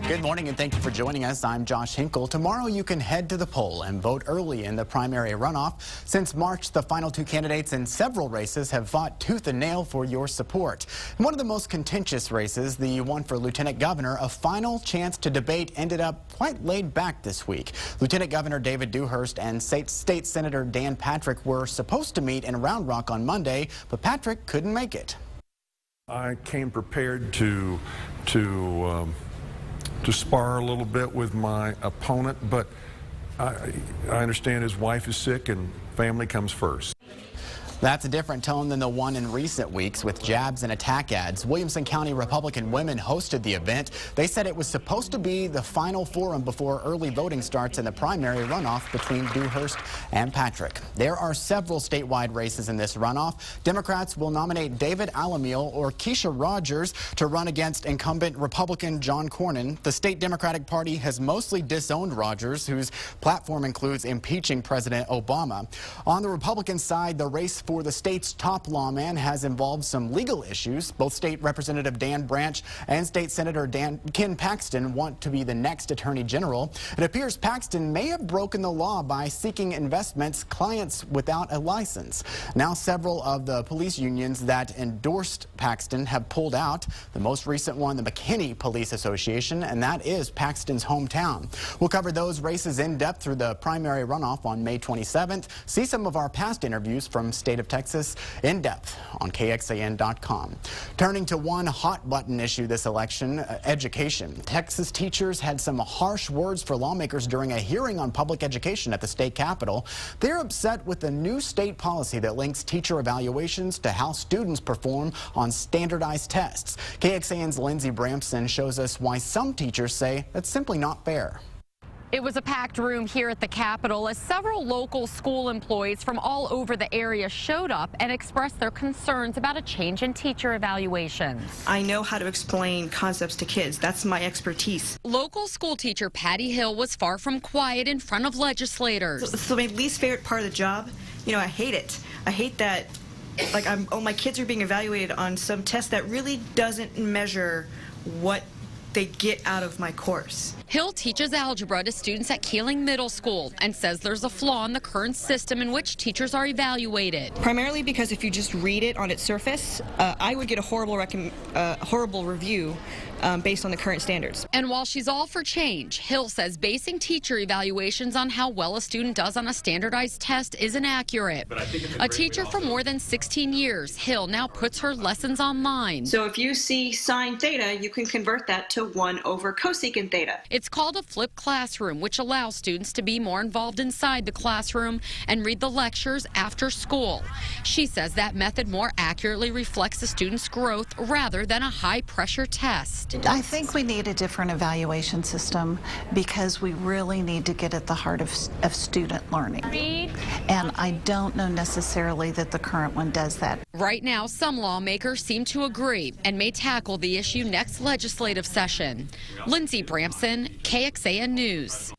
Good morning and thank you for joining us. I'm Josh Hinkle. Tomorrow you can head to the poll and vote early in the primary runoff. Since March, the final two candidates in several races have fought tooth and nail for your support. In one of the most contentious races, the one for Lieutenant Governor, a final chance to debate ended up quite laid back this week. Lieutenant Governor David Dewhurst and State Senator Dan Patrick were supposed to meet in Round Rock on Monday, but Patrick couldn't make it. I came prepared to spar a little bit with my opponent, but I understand his wife is sick and family comes first. That's a different tone than the one in recent weeks with jabs and attack ads. Williamson County Republican women hosted the event. They said it was supposed to be the final forum before early voting starts in the primary runoff between Dewhurst and Patrick. There are several statewide races in this runoff. Democrats will nominate David Alamiel or Keisha Rogers to run against incumbent Republican John Cornyn. The state Democratic Party has mostly disowned Rogers, whose platform includes impeaching President Obama. On the Republican side, the race for the state's top lawman has involved some legal issues. Both State Representative Dan Branch and State Senator Ken Paxton want to be the next Attorney General. It appears Paxton may have broken the law by seeking investments clients without a license. Now several of the police unions that endorsed Paxton have pulled out. The most recent one, the McKinney Police Association, and that is Paxton's hometown. We'll cover those races in depth through the primary runoff on May 27th. See some of our past interviews from State of Texas in depth on KXAN.com. Turning to one hot button issue this election, education. Texas teachers had some harsh words for lawmakers during a hearing on public education at the state capitol. They're upset with the new state policy that links teacher evaluations to how students perform on standardized tests. KXAN's Lindsey Bramson shows us why some teachers say that's simply not fair. It was a packed room here at the Capitol as several local school employees from all over the area showed up and expressed their concerns about a change in teacher evaluations. I know how to explain concepts to kids. That's my expertise. Local school teacher Patty Hill was far from quiet in front of legislators. So my least favorite part of the job, I hate it. I hate that, my kids are being evaluated on some test that really doesn't measure what they get out of my course. Hill teaches algebra to students at Keeling Middle School and says there's a flaw in the current system in which teachers are evaluated. Primarily because if you just read it on its surface, I would get a horrible review based on the current standards. And while she's all for change, Hill says basing teacher evaluations on how well a student does on a standardized test isn't accurate. A teacher for more than 16 years, Hill now puts her lessons online. So if you see sine theta, you can convert that to 1 over cosecant theta. It's called a flipped classroom, which allows students to be more involved inside the classroom and read the lectures after school. She says that method more accurately reflects the student's growth rather than a high-pressure test. I think we need a different evaluation system because we really need to get at the heart of student learning. And I don't know necessarily that the current one does that. Right now, some lawmakers seem to agree and may tackle the issue next legislative session. Lindsey Bramson, KXAN News.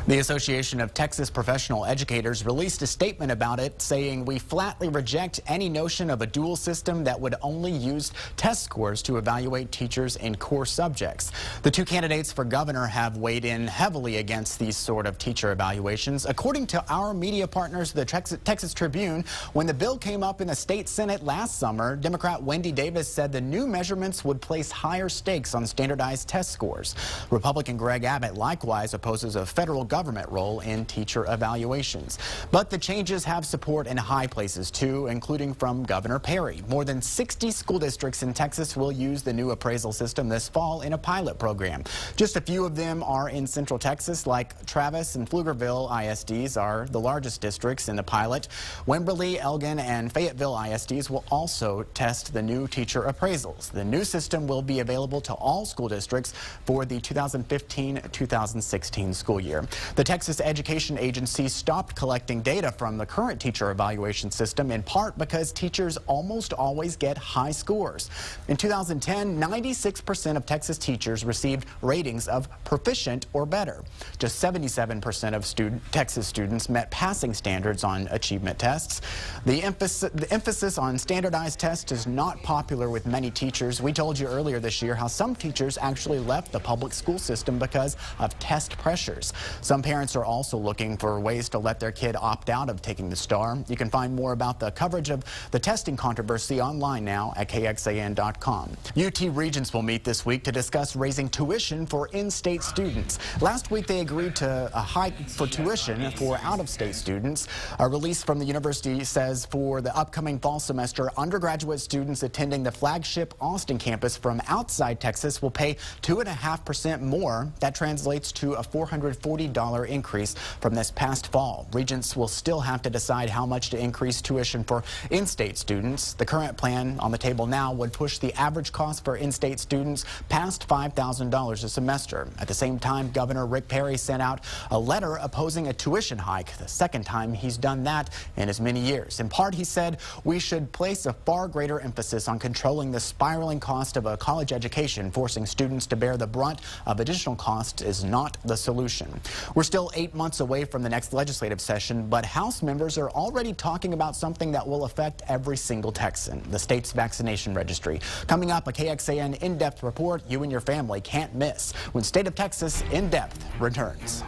The Association of Texas Professional Educators released a statement about it, saying we flatly reject any notion of a dual system that would only use test scores to evaluate teachers in core subjects. The two candidates for governor have weighed in heavily against these sort of teacher evaluations. According to our media partners, the Texas Tribune, when the bill came up in the state Senate last summer, Democrat Wendy Davis said the new measurements would place higher stakes on standardized test scores. Republican Greg Abbott likewise opposes a federal government role in teacher evaluations. But the changes have support in high places too, including from Governor Perry. More than 60 school districts in Texas will use the new appraisal system this fall in a pilot program. Just a few of them are in Central Texas, like Travis and Pflugerville ISDs are the largest districts in the pilot. Wimberley, Elgin, and Fayetteville ISDs will also test the new teacher appraisals. The new system will be available to all school districts for the 2015-2016 school year. The Texas Education Agency stopped collecting data from the current teacher evaluation system in part because teachers almost always get high scores. In 2010, 96% of Texas teachers received ratings of proficient or better. Just 77% of Texas students met passing standards on achievement tests. The emphasis on standardized tests is not popular with many teachers. We told you earlier this year how some teachers actually left the public school system because of test pressures. Some parents are also looking for ways to let their kid opt out of taking the STAR. You can find more about the coverage of the testing controversy online now at KXAN.com. UT Regents will meet this week to discuss raising tuition for in-state students. Last week they agreed to a hike for tuition for out-of-state students. A release from the university says for the upcoming fall semester, undergraduate students attending the flagship Austin campus from outside Texas will pay 2.5% more. That translates to a $440 increase from this past fall. Regents will still have to decide how much to increase tuition for in-state students. The current plan on the table now would push the average cost for in-state students past $5,000 a semester. At the same time, Governor Rick Perry sent out a letter opposing a tuition hike, the second time he's done that in as many years. In part, he said we should place a far greater emphasis on controlling the spiraling cost of a college education. Forcing students to bear the brunt of additional costs is not the solution. We're still 8 months away from the next legislative session, but House members are already talking about something that will affect every single Texan, the state's vaccination registry. Coming up, a KXAN in-depth report you and your family can't miss when State of Texas In Depth returns.